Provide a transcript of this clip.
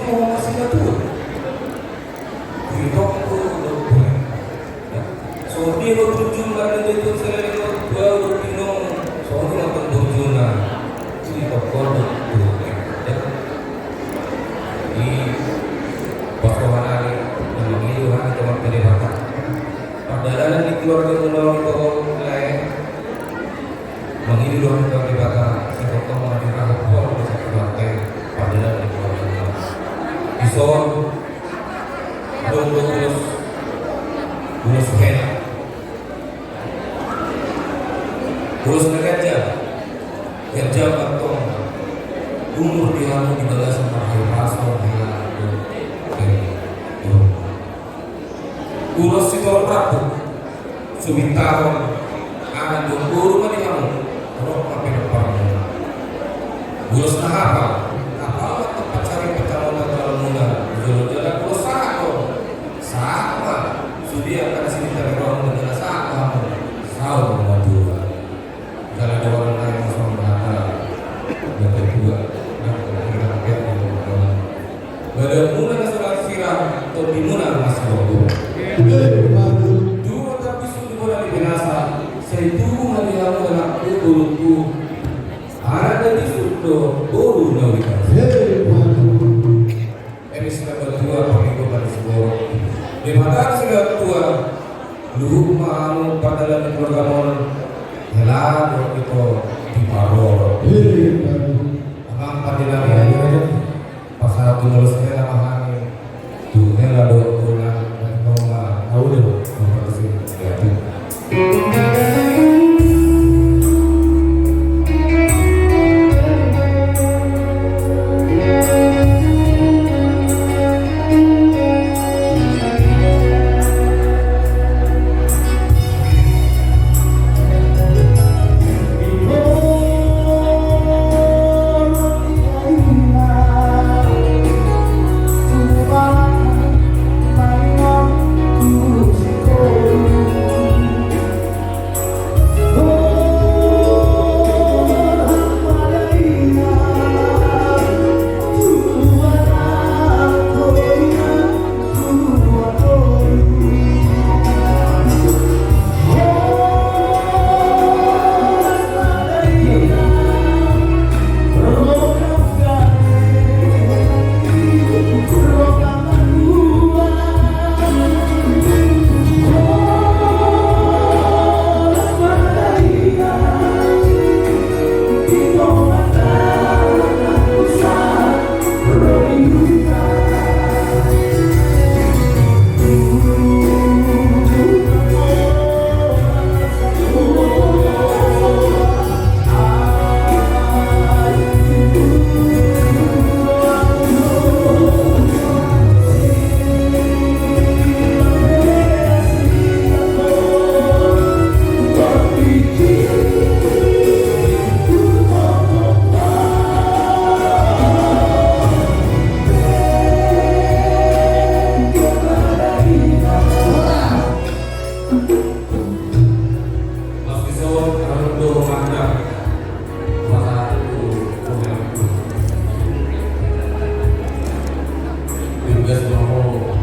mau masih ngatur. Kita itu boleh. So dia bertujuan dari itu selain itu dua berpinong. So ini akan bertujuan. Jadi pokok boleh. Di pasangan hari yang mengiluhan teman terlibat. Padahal di keluarga undang itu lain mengiluhan terlibat. Kita mengajukan hukum bisa terbantai. Padahal di keluarga Ison Bulus Hena Bulus Kerja Kantong umur dihamu di balas sama pasal Bulus Sitor Prabu Subintaro anak guru mah dihamu kalau pakai depan Bulus Nahapa cari pencalonan calon muda, jalan Bulus Sako, sama, sudah akan sini dari orang negara Sako, Sako maju, kalau ada orang lain masuk berkata, yang kedua, badan muda surat siram, atau dimuna masih waktu. Dua tapi sudah boleh binasa, saya tunggu hari lalu dengan bulu ada di situ bulu nawikan. Di mata segala tua, lu mau pada dalam keluarga mon, helah itu di paror. Abang pada dalam aja, pasal tulus helah mahani, tuh helah do pulang, kau mah tahu deh, mau sih lihat. Tugas mau